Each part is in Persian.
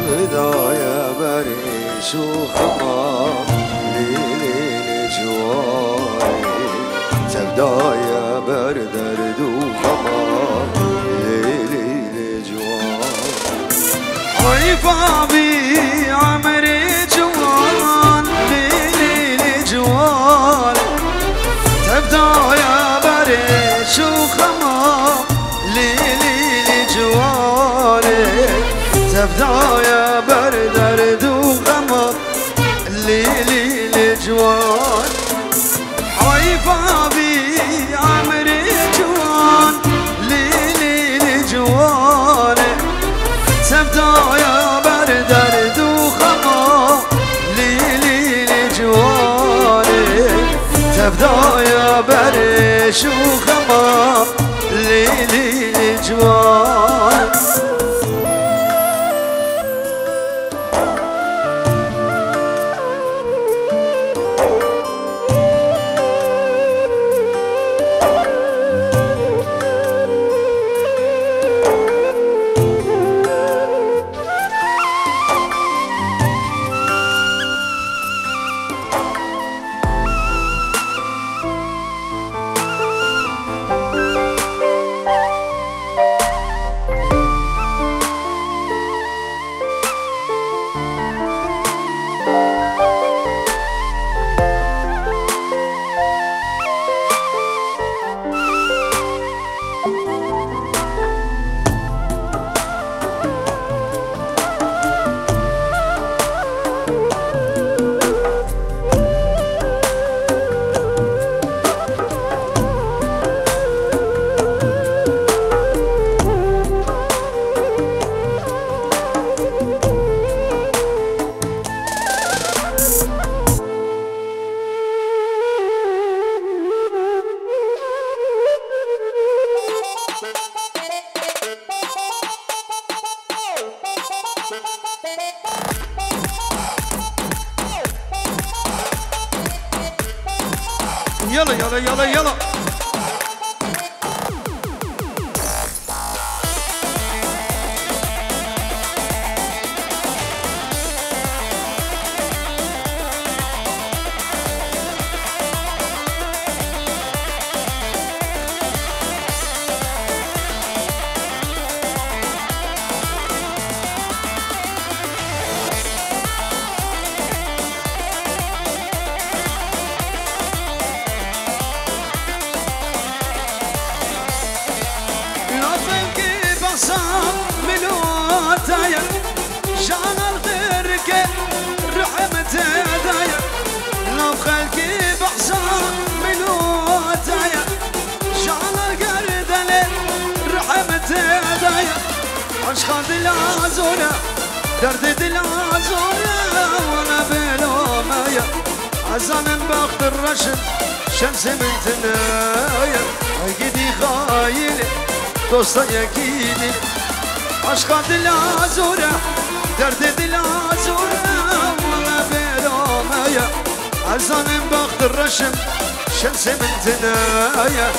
تبدايا بريش وخمام ليلي جواي تبدايا بردرد وخمام ليلي جواي عيفابي عمري جوان ليلي جوان تبدايا بريش وخمام ليلي جوالي تبدايا بردرد وغمر ليلي الجوان حويفابي عمري جوان ليلي الجوان تبدايا بردرد وغمر ليلي الجوان تبدايا برش وغمر ليلي الجوان يلا يلا يلا يلا ملوتايا جان الغركة رحمة دايا لو خلقي بحصان ملوتايا جان القردلة رحمة دايا عشقان دلازونا درد دلازونا وانا بلومايا عزان بخت الرشد شمس من تنايا هيدي خايلة دوستا يكيدي عشقا دلازورة درد دلازورة وانا بلومايا عزان بخت الرشم شمس من تنايا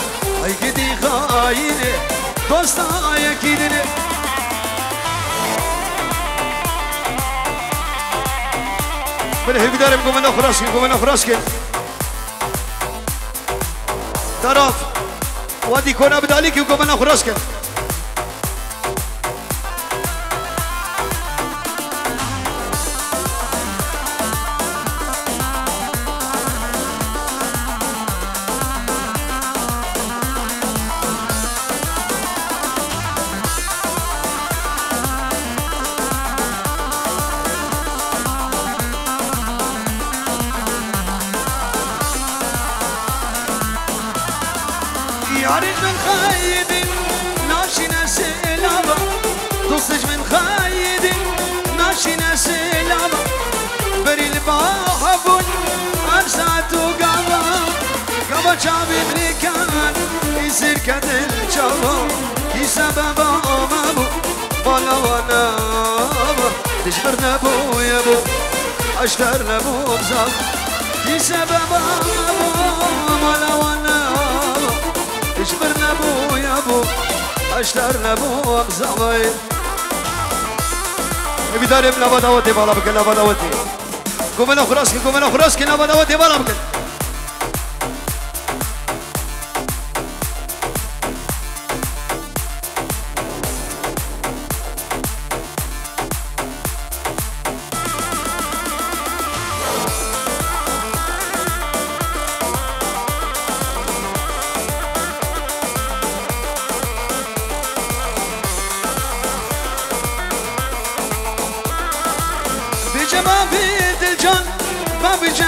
هيدي خايلة دوستا يكيدي من هيك دارم قوم انا فراسكي قوم انا فراسكي طرف وادي كونا بداليكي وقوم انا فراسكي يارد من خايد ناشنا سلامة تصج من خايد ناشنا سلامة بري الباحبون أرسات وقابا قابا شابي بريكان يصير كدل شابا يسبب أمامو بالا ونابا تجبرنا بو يبو أشترنا بو بزاق يسبب أمامو بالا ونابا اجبرنا بو يا بو اشترنا بو بزغير بدارم لباداوتي بالا بكن لباداوتي قومنا خراسك قومنا خراسك لباداوتي بالا بكن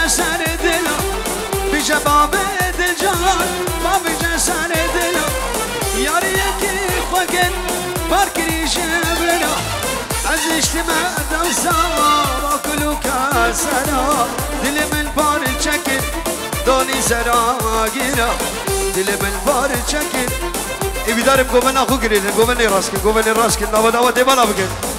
سر دلو بیجه باب دل جان باب سر دلو یاری یکی خوگن بارکری شبرنا از اجتماع دوسا با کلو کسنا دل من بار چکن دانی زرا گیرا دل من بار چکن ای بیدارم گومن آخو گرین گومن راست کن نباداوتی بالا بکن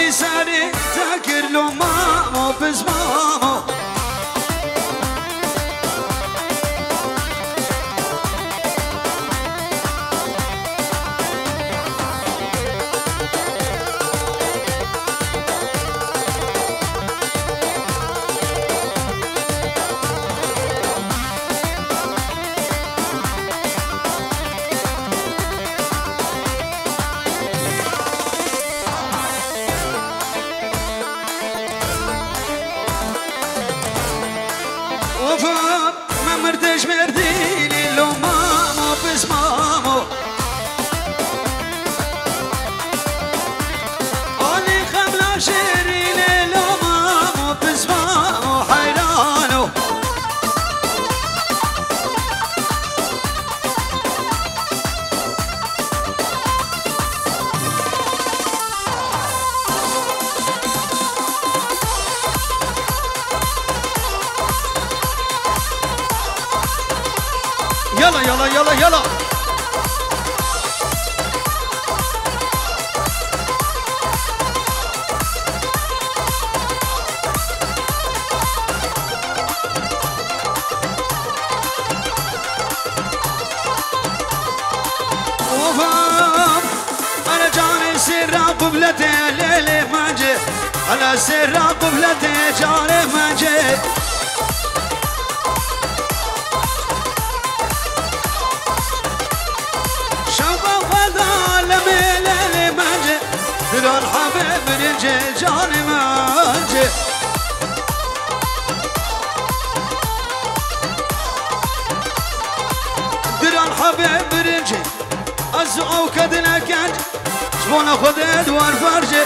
لساني تاكر له مامو بس مامو ما مرتش مرديني لو مامو بس مامو أولي خملا شيريني لو مامو بس مامو حيرانو يلا يلا يلا يلا أنا جاني سر قبلتي ليلي ما جي أنا سر قبلتي جاني ما جي دران حبيب رجي جاني مانجي دران حبيب رجي أزعو كدنا كنج شبونا خد ادوار فرجي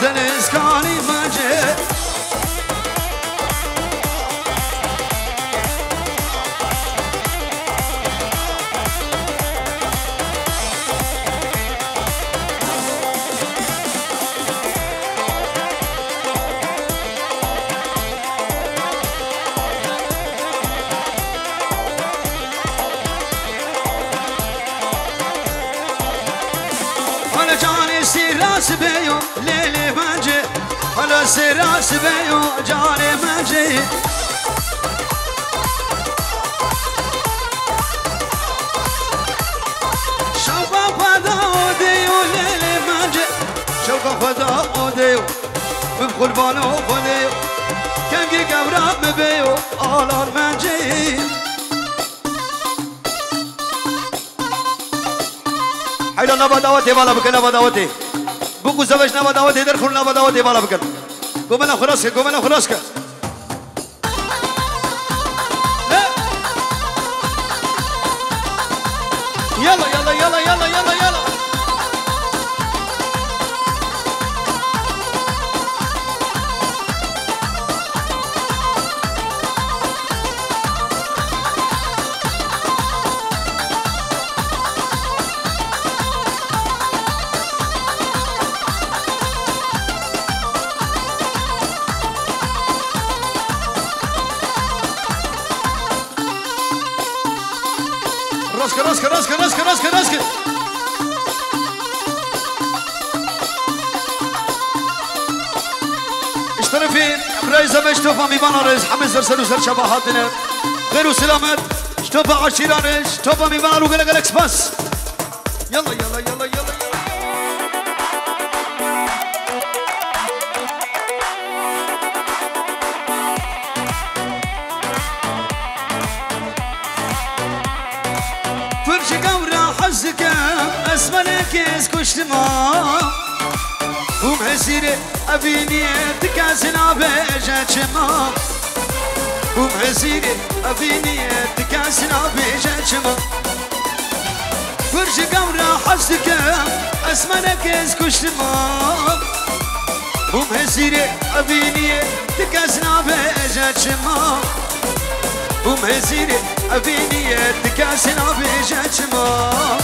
دنيس كاني مانجي سراس بيو ليلي مانجي هلا سراس بيو جاني مانجي قربانو خودیو کنگی گورم بیو آلان منجی حیلا نبا دعوتی بالا بکن نبا دعوتی بگو زوش نبا دعوتی در خور نبا دعوتی بالا بکن گو منو خلاص کن گو منو خلاص کن يلا يلا يلا يلا يلا يلا راسك راسك راسك راسك راسك راسك اشترفين برايزة بشتوفا ميبانا ريز حمد زرسل وزر شباهاتنا غيرو سلامت اشتوفا عشيرا ريز اشتوفا ميبانا لو قلق الاكسباس يلا يلا يلا يلا اسمنك اسكشتما ومهزيري ابيني تكاسنا بجاتشما ومهزيري ابيني تكاسنا بجاتشما فرش قمرة حسك اسمنك اسكشتما ومهزيري ابيني تكاسنا بجاتشما ومهزيري ابيني تكاسنا بجاتشما